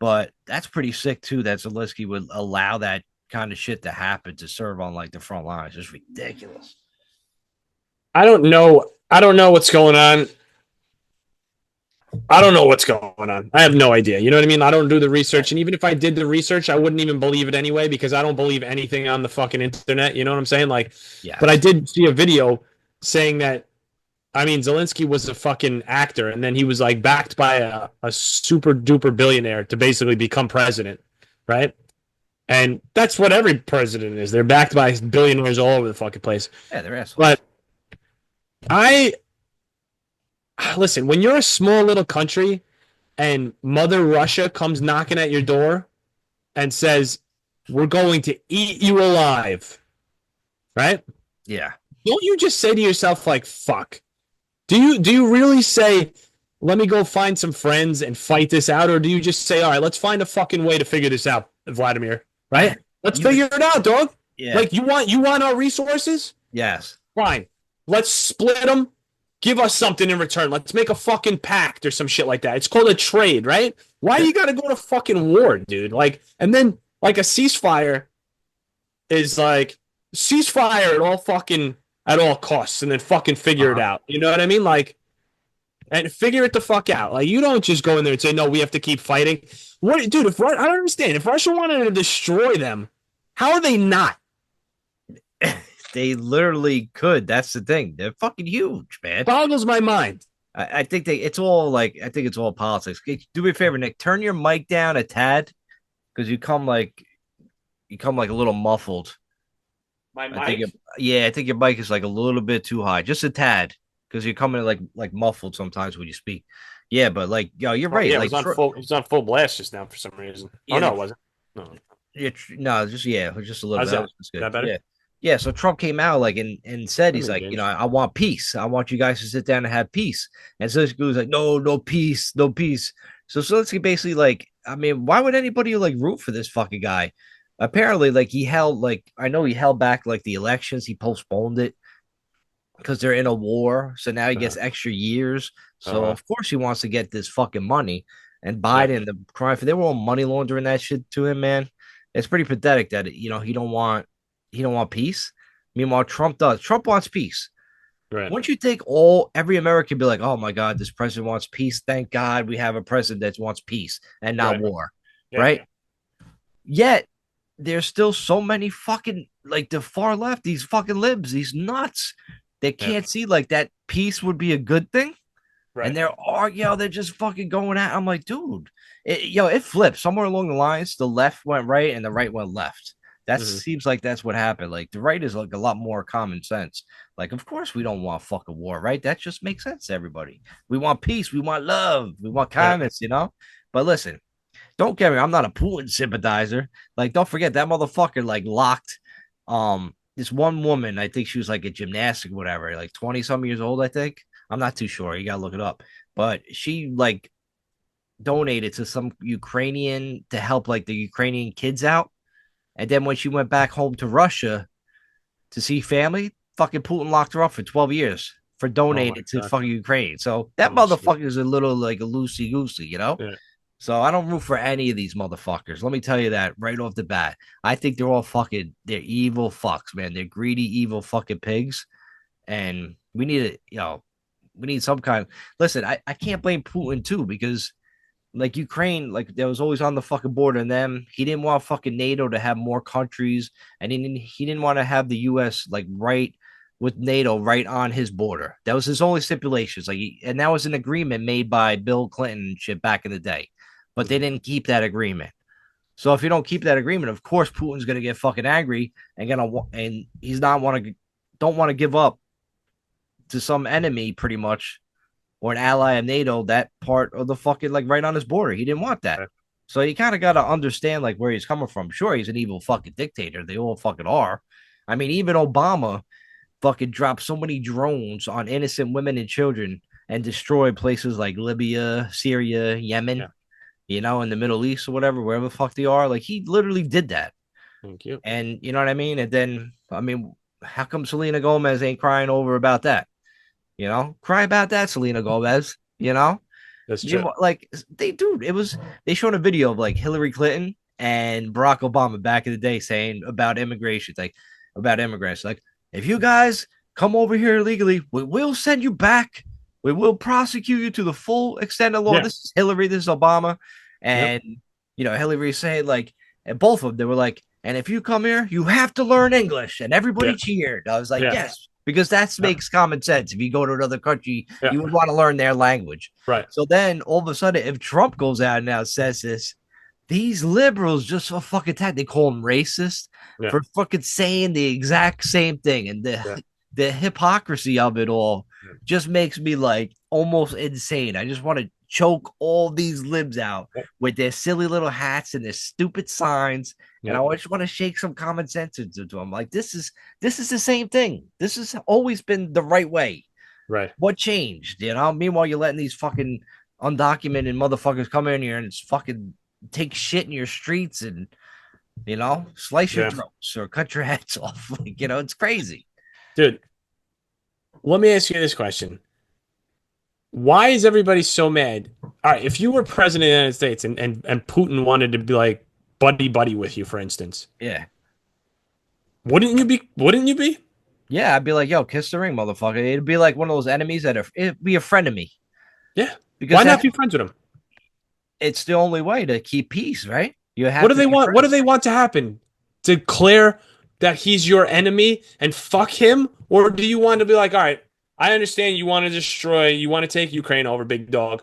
but that's pretty sick too that Zelensky would allow that kind of shit to happen to serve on like the front lines. It's ridiculous. I don't know. I don't know what's going on. I don't know what's going on. I have no idea. You know what I mean? I don't do the research. And even if I did the research, I wouldn't even believe it anyway because I don't believe anything on the fucking internet. You know what I'm saying? Like, but I Yes. did see a video saying that, I mean, Zelensky was a fucking actor and then he was like backed by a super duper billionaire to basically become president. Right. And that's what every president is. They're backed by billionaires all over the fucking place. Yeah, they're assholes. But I, listen, when you're a small little country and Mother Russia comes knocking at your door and says, "We're going to eat you alive," right? Yeah. Don't you just say to yourself, like, "Fuck"? Do you really say, "Let me go find some friends and fight this out," or do you just say, "All right, let's find a fucking way to figure this out, Vladimir"? Right? Let's You figure it out, dog. yeah. Like you want our resources? Yes. Fine. Let's split them. Give us something in return. Let's make a fucking pact or some shit like that. It's called a trade, right? Why you got to go to fucking war, dude? Like, and then like a ceasefire is like ceasefire at all costs, and then fucking figure it Uh-huh. out. You know what I mean? Like, and figure it the fuck out. Like, you don't just go in there and say, "No, we have to keep fighting." What, dude? If I don't understand, if Russia wanted to destroy them, how are they not? They literally could. That's the thing. They're fucking huge, man. Boggles my mind. I think it's all like I think it's all politics. Do me a favor, Nick. Turn your mic down a tad because you come like a little muffled. My I think mic. yeah, I think your mic is like a little bit too high, just a tad, because you're coming like muffled sometimes when you speak. Yeah, but like yo, you're Oh right. yeah, Like it was on full blast just now for some reason. Oh yeah, no, it wasn't. No. no, just yeah, just a little How's bit. That that? was just Is good. that better? Yeah, yeah. So Trump came out like and said I'm he's like, engaged. I want peace. I want you guys to sit down and have peace. And so he was like, no, no peace, no peace. So Zelensky basically like, I mean, why would anybody like root for this fucking guy? Apparently, like he held like I know he held back like the elections. He postponed it because they're in a war. So now he Uh, gets extra years. So uh, of course he wants to get this fucking money. And yeah, Biden, the crime for they were all money laundering that shit to him, man. It's pretty pathetic that he don't want peace. Meanwhile, Trump does. Trump wants peace. right. Once you take every American be like, oh my God, this president wants peace. Thank God we have a president that wants peace and not Right. war. Yeah. Right. Yet there's still so many fucking like the far left, these fucking libs, these nuts. They Yeah. can't see like that peace would be a good thing. And Right. they're just fucking going at. I'm like, dude, it flipped somewhere along the lines. The left went right and the right went left. That Hmm. seems like that's what happened. Like the right is like a lot more common sense. Like, of course, we don't want fucking war, right? That just makes sense to everybody. We want peace. We want love. We want Yeah. kindness, you know? But listen, don't get me. I'm not a Putin sympathizer. Like, don't forget that motherfucker like locked this one woman, I think she was like a gymnastic, whatever, like 20 some years old, I think. I'm not too sure. You gotta look it up. But she like donated to some Ukrainian to help like the Ukrainian kids out. And then when she went back home to Russia to see family, fucking Putin locked her up for 12 years for Oh my donating to god. fucking Ukraine. So that Oh shit. motherfucker is a little like a loosey goosey, you know? Yeah. So I don't root for any of these motherfuckers. Let me tell you that right off the bat. I think they're all fucking, they're evil fucks, man. They're greedy, evil fucking pigs. And we need it, we need some kind of, listen, I can't blame Putin too, because like Ukraine, like that was always on the fucking border, and them he didn't want fucking NATO to have more countries, and he didn't want to have the US like right with NATO right on his border. That was his only stipulations. Like, and that was an agreement made by Bill Clinton and shit back in the day, but they didn't keep that agreement. So if you don't keep that agreement, of course Putin's gonna get fucking angry and he's not want to don't want to give up to some enemy pretty much or an ally of NATO that part of the fucking like right on his border. He didn't want that. Right. So you kind of got to understand like where he's coming from. Sure, he's an evil fucking dictator. They all fucking are. I mean, even Obama fucking dropped so many drones on innocent women and children and destroyed places like Libya, Syria, Yemen, Yeah. in the Middle East or whatever, wherever the fuck they are. Like he literally did that. Thank you. And you know what I mean? And then, I mean, how come Selena Gomez ain't crying over about that? Cry about that, Selena Gomez. That's true. Like they showed a video of like Hillary Clinton and Barack Obama back in the day saying about immigration, like about immigrants, like if you guys come over here illegally, we will send you back. We will prosecute you to the full extent of the law. Yeah. This is Hillary, this is Obama, Yep. and Hillary saying like, and both of them they were like, and if you come here, you have to learn English, and everybody Yeah. cheered. I was like, Yeah. yes, because that Yeah. makes common sense. If you go to another country, Yeah. you would want to learn their language. Right. So then all of a sudden, if Trump goes out and now says this, these liberals just so fucking attack. They call him racist Yeah. for fucking saying the exact same thing. And Yeah. the hypocrisy of it all Yeah. just makes me like almost insane. I just want to choke all these libs out Yeah. with their silly little hats and their stupid signs. And Yeah. I just want to shake some common sense into them. Like this is the same thing. This has always been the right way. Right. What changed? Meanwhile, you're letting these fucking undocumented motherfuckers come in here and it's fucking take shit in your streets and slice your Yeah. throats or cut your heads off. Like, it's crazy. Dude, let me ask you this question. Why is everybody so mad? All right, if you were president of the United States and Putin wanted to be like buddy buddy with you, for instance, Yeah. wouldn't you be? Wouldn't you be? Yeah, I'd be like, yo, kiss the ring, motherfucker. It'd be like one of those enemies it'd be a friend of me. Yeah. Because Why not be friends with him? it's the only way to keep peace, right? You have What do to they be want? What do friends. they want to happen? Declare that he's your enemy and fuck him? Or do you want to be like, all right, I understand you want to destroy, you want to take Ukraine over, big dog.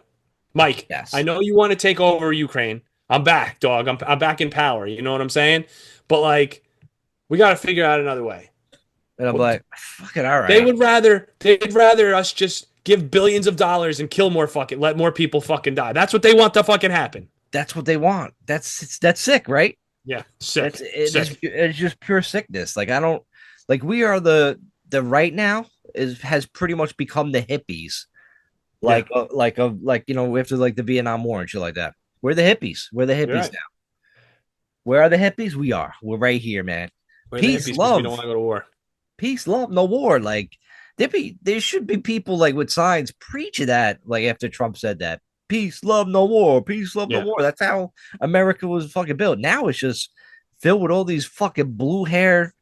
Mike, Yes. I know you want to take over Ukraine. I'm back, dog. I'm back in power. You know what I'm saying? But like, we got to figure out another way. And I'm like, fuck it, all right. They'd rather us just give billions of dollars and kill more fucking, let more people fucking die. That's what they want to fucking happen. That's what they want. That's sick, right? Yeah, sick. It's just pure sickness. Like I don't like we are the right now has pretty much become the hippies. Like after like the Vietnam War and shit like that. We're the hippies. We're the hippies Right. now. Where are the hippies? We are. We're right here, man. We're the Peace, hippies 'cause love. we don't want to go to war. Peace, love, no war. Like there should be people like with signs preaching that, like after Trump said that. Peace, love, no war. Peace, love, Yeah. no war. That's how America was fucking built. Now it's just filled with all these fucking blue hair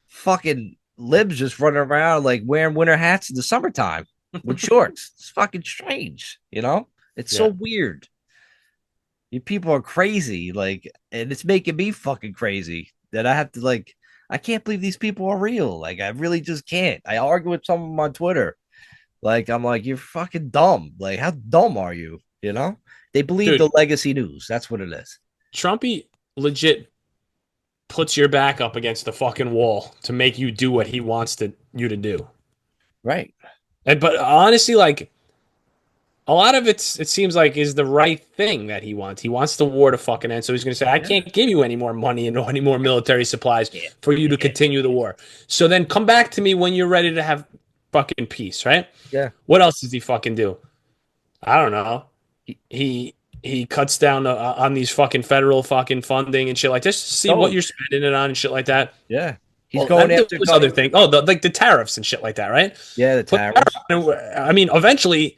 fucking libs just running around like wearing winter hats in the summertime with shorts. It's fucking strange, It's so Yeah. weird. You people are crazy, like, and it's making me fucking crazy that I have to like. I can't believe these people are real. Like, I really just can't. I argue with some of them on Twitter. Like, I'm like, you're fucking dumb. Like, how dumb are you? They believe Dude. the legacy news. That's what it is. Trumpy legit puts your back up against the fucking wall to make you do what he wants you to do. Right. But honestly, like a lot of it seems like is the right thing that he wants. He wants the war to fucking end. So he's going to say, I Yeah. can't give you any more money and any more military supplies Yeah. for you to Yeah. continue the war. So then come back to me when you're ready to have fucking peace, right? Yeah. What else does he fucking do? I don't know. He cuts down on these fucking federal fucking funding and shit like this to see what Oh, you're spending it on and shit like that. yeah. He's Well, going and there after was other government. things. Oh, like the tariffs and shit like that, right? Yeah, the But tariffs. I mean, eventually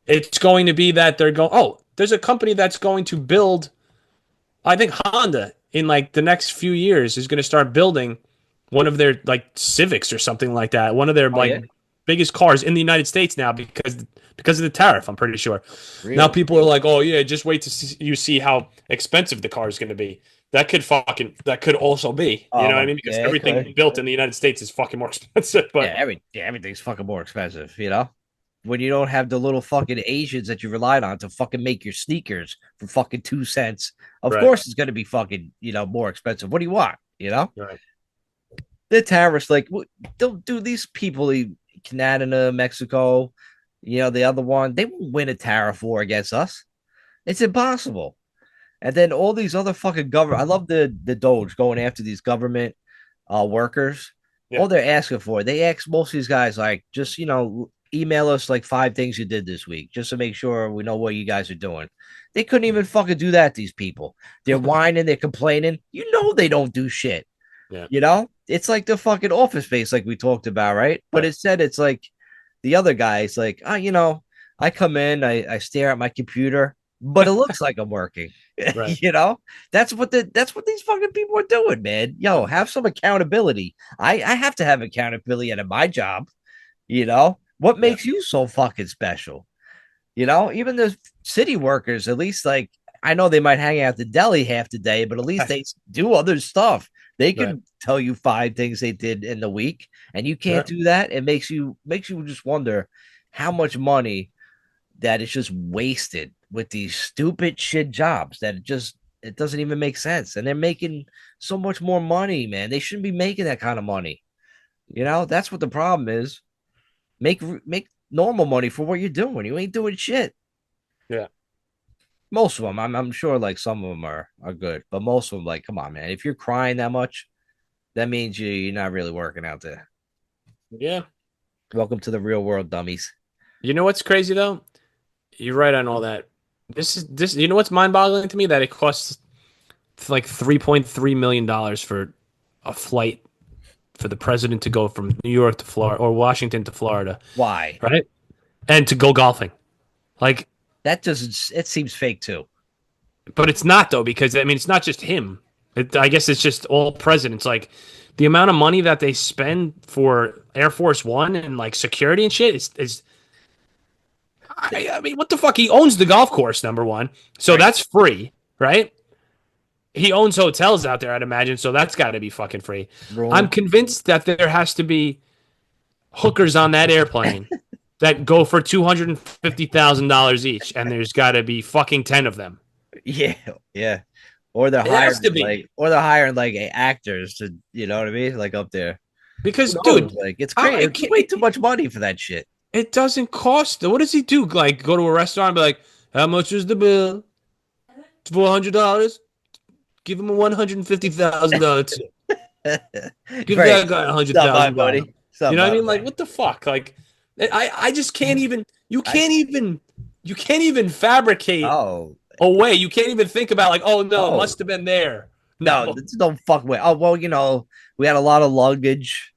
it's going to be that they're going. Oh, there's a company that's going to build. I think Honda in like the next few years is going to start building one of their like Civics or something like that. One of their Oh yeah, like biggest cars in the United States now because of the tariff. I'm pretty sure. Now really. people are like, oh yeah, just wait to see how expensive the car is going to be. That could also be. You know what I mean? Because Yeah, it everything could. built in the United States is fucking more expensive. But Yeah, everything's fucking more expensive, you know? When you don't have the little fucking Asians that you relied on to fucking make your sneakers for fucking 2 cents, of right, course it's gonna be fucking, more expensive. What do you want? You know? right, The tariffs, like don't do these people in Canada, Mexico, the other one, they won't win a tariff war against us. It's impossible. And then all these other fucking government. I love the Doge going after these government workers. yeah, All they're asking for, they ask most of these guys like, just email us like 5 things you did this week, just to make sure we know what you guys are doing. They couldn't even fucking do that. These people, they're whining, they're complaining. They don't do shit. yeah, It's like the fucking Office Space, like we talked about, right? But right, it said it's like the other guys, like, I come in, I stare at my computer, but it looks like I'm working. right. you know, that's what these fucking people are doing, man. Yo, have some accountability. I have to have accountability at my job. What Yeah. makes you so fucking special? Even the city workers, at least like I know they might hang out at the deli half the day, but at least they do other stuff. They Right. can tell you 5 things they did in the week, and you Yeah. can't do that. It makes you just wonder how much money that is just wasted with these stupid shit jobs that it doesn't even make sense. And they're making so much more money, man. They shouldn't be making that kind of money. That's what the problem is. Make normal money for what you're doing. You ain't doing shit. Yeah. Most of them, I'm sure, like some of them are good, but most of them, like, come on, man. If you're crying that much, that means you're not really working out there. Yeah. Welcome to the real world, dummies. You know what's crazy though? You're right on all that. This. You know what's mind-boggling to me that it costs like $3.3 million for a flight for the president to go from New York to Florida or Washington to Florida, Why? right? And to go golfing. Like, That doesn't. It seems fake too. but it's not though because I mean it's not just him. I guess it's just all presidents. Like the amount of money that they spend for Air Force One and like security and shit is I mean, what the fuck? He owns the golf course, number one. So Right. that's free, right? He owns hotels out there, I'd imagine. So that's got to be fucking free. I'm Room. convinced that there has to be hookers on that airplane that go for $250,000 each, and there's got to be fucking 10 of them. Yeah, yeah. Or they're It has hiring to be like actors to, you know what I mean? Like up there. because, Who knows? dude, Like it's I crazy. It's can't. way too much money for that shit. It doesn't cost. What does he do? Like, go to a restaurant and be like, how much is the bill? $400. Give him a $150,000 tip. Give Right. that guy a hundred Stop by, thousand dollars. buddy. You Stop know what I by, mean? Like, buddy. what the fuck? Like, I just can't even. I You can't even fabricate oh a way. You can't even think about like, oh no, it oh must have been there. no, No, there's no fuck way. Oh well, we had a lot of luggage.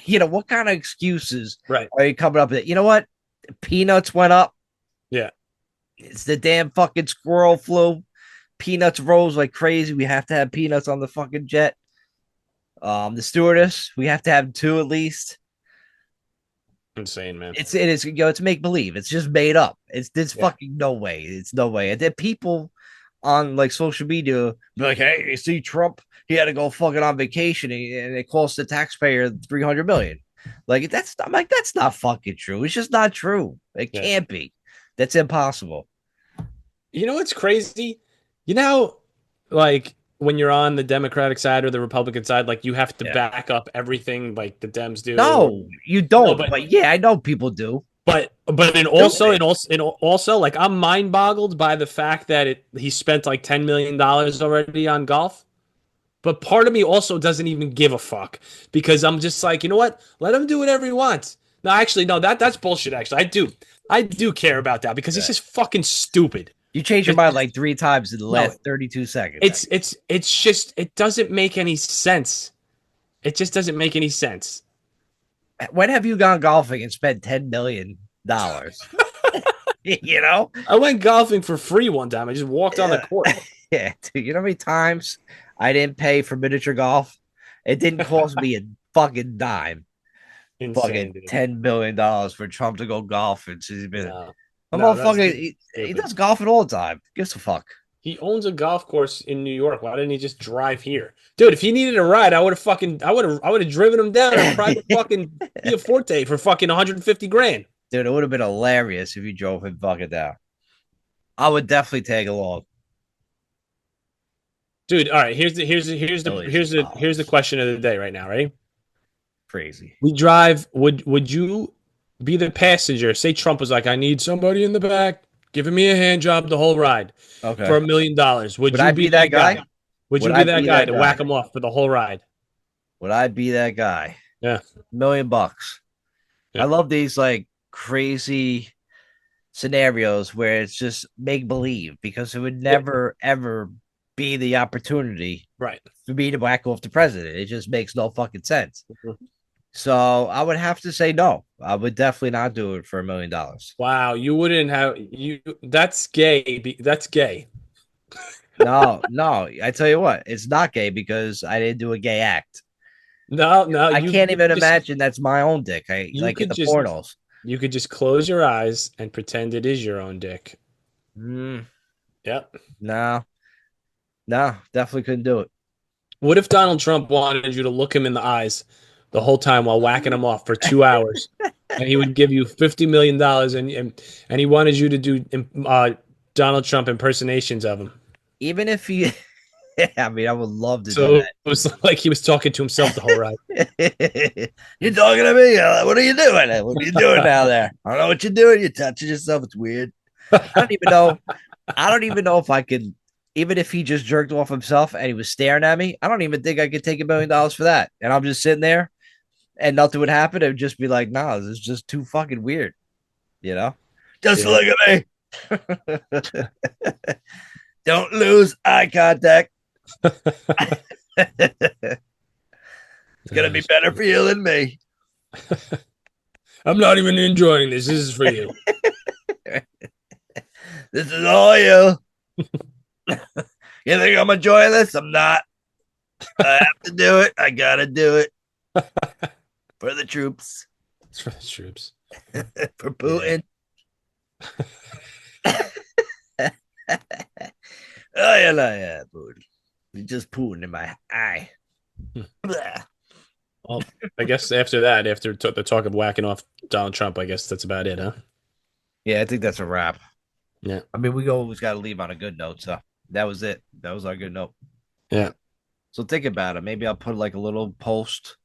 What kind of excuses right? are you coming up with? You know what? Peanuts went up. Yeah, It's the damn fucking squirrel flu. Peanuts rose like crazy. We have to have peanuts on the fucking jet. The stewardess, we have to have two at least. insane, man. It's make believe. It's just made up. There's Yeah, fucking no way. It's no way. And then people on like social media be like, hey, you see Trump? He had to go fucking on vacation and it cost the taxpayer 300 million. Like I'm like, that's not fucking true. It's just not true. It yeah. can't be. That's impossible. You know what's crazy? You know, like when you're on the Democratic side or the Republican side, like you have to Yeah. back up everything like the Dems do. No, you No, don't. but But yeah, I know people do. But also like I'm mind boggled by the fact that he spent like $10 million already on golf. But part of me also doesn't even give a fuck because I'm just like, you know what? Let him do whatever he wants. No, actually, no, that's bullshit. Actually, I do care about that because it's just fucking stupid. You changed your mind like 3 times in the last No, 32 seconds. It's just it doesn't make any sense. It just doesn't make any sense. When have you gone golfing and spent $10 million? You know? I went golfing for free one time. I just walked on the court. Yeah, dude, you know how many times I didn't pay for miniature golf? It didn't cost me a fucking dime. Insane, fucking dude. $10 billion for Trump to go golfing. He's been a No, motherfucker. He does golfing all the time. Gives a fuck. He owns a golf course in New York. Why didn't he just drive here, dude? If he needed a ride, I would have driven him down a private fucking Kia Forte for fucking 150 grand. Dude, it would have been hilarious if you drove him fucking down. I would definitely tag along. Dude, all right. Here's the question of the day right now. Ready? Crazy. We drive. Would you be the passenger? Say Trump was like, I need somebody in the back giving me a hand job the whole ride for $1 million. Would you I be that guy? Would you be that guy to whack him off for the whole ride? Would I be that guy? Yeah. $1 million. Yeah. I love these like crazy scenarios where it's just make believe because it would never ever be the opportunity right for me to whack off the president. It just makes no fucking sense. So I would have to say no. I would definitely not do it for $1 million. Wow, you wouldn't have you. That's gay. That's gay. No. I tell you what, it's not gay because I didn't do a gay act. No, I can't even imagine that's my own dick. I like in the portals. You could just close your eyes and pretend it is your own dick. Yep. No, definitely couldn't do it. What if Donald Trump wanted you to look him in the eyes the whole time while whacking him off for 2 hours, and he would give you $50 million, and he wanted you to do Donald Trump impersonations of him? Even if he, I mean, I would love to do that. It was like he was talking to himself the whole ride. You're talking to me? What are you doing? What are you doing down there? I don't know what you're doing. You're touching yourself. It's weird. I don't even know if I could. Even if he just jerked off himself and he was staring at me, I don't even think I could take $1 million for that. And I'm just sitting there and nothing would happen. It would just be like, nah, this is just too fucking weird. You know? Just look at me. Don't lose eye contact. It's going to be better for you than me. I'm not even enjoying this. This is for you. This is all you. You think I'm enjoying this? I'm not. I have to do it. I gotta do it for the troops. It's for the troops. For Putin. Oh yeah, Putin. You're just Putin in my eye. Well, I guess after that, after the talk of whacking off Donald Trump, I guess that's about it, huh? Yeah, I think that's a wrap. Yeah. I mean, we always got to leave on a good note, so that was it. That was our good note. Yeah. So think about it. Maybe I'll put like a little post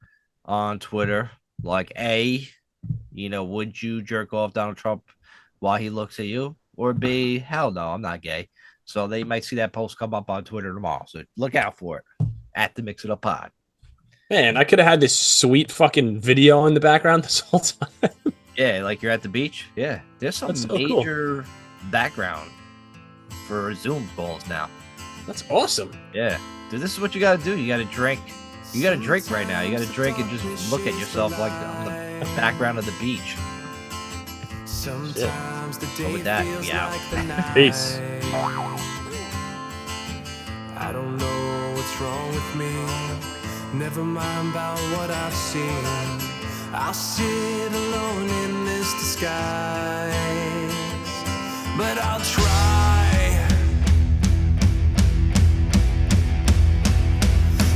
on Twitter, like, would you jerk off Donald Trump while he looks at you? Or B, hell no, I'm not gay. So they might see that post come up on Twitter tomorrow. So look out for it at the Mix It Up Pod. Man, I could have had this sweet fucking video in the background this whole time. Yeah, like you're at the beach. Yeah, there's some major background for Zoom calls now. That's awesome. Yeah, dude, this is what you got to do. You got to drink. You got to drink right now. You got to drink and just look at yourself like on the background of the beach. Sometimes the day with that, feels yeah. like the night. Peace. I don't know what's wrong with me. Never mind about what I've seen. I'll sit alone in this disguise, but I'll try.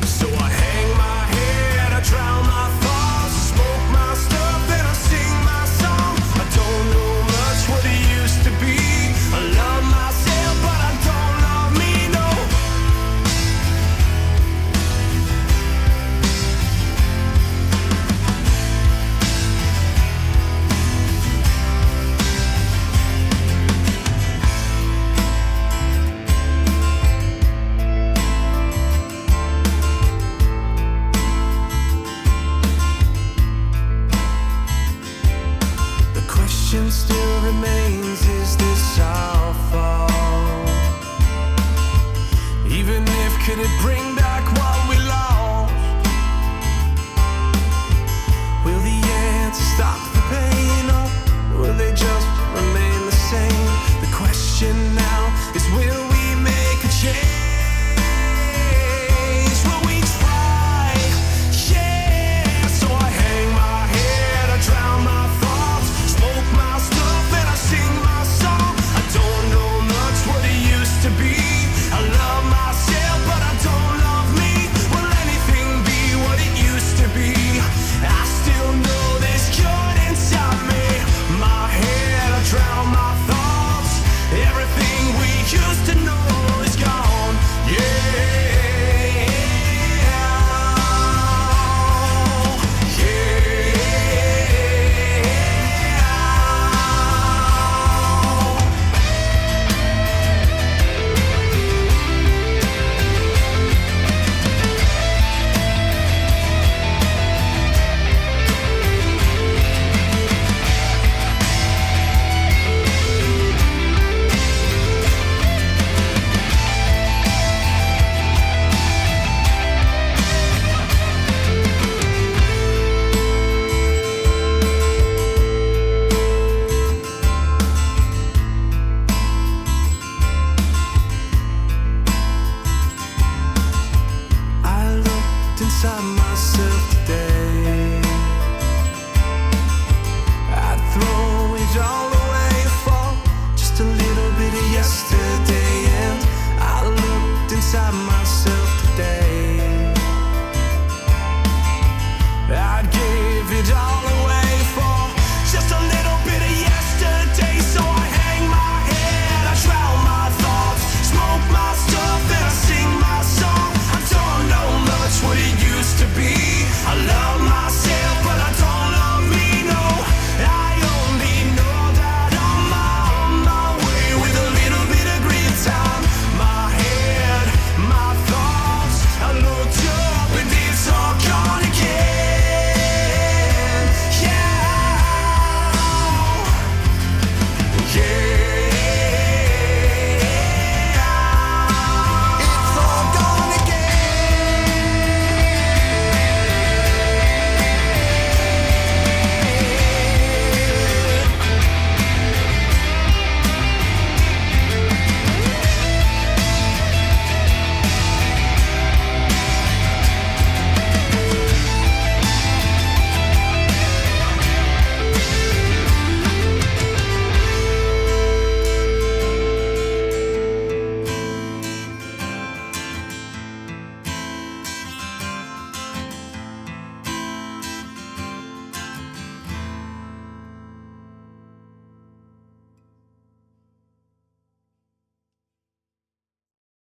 So I hang my head, I drown my thoughts, smoke my stuff, then I sing my song. I don't know much what it used to be. I love myself, but I don't love me, no. question still remains.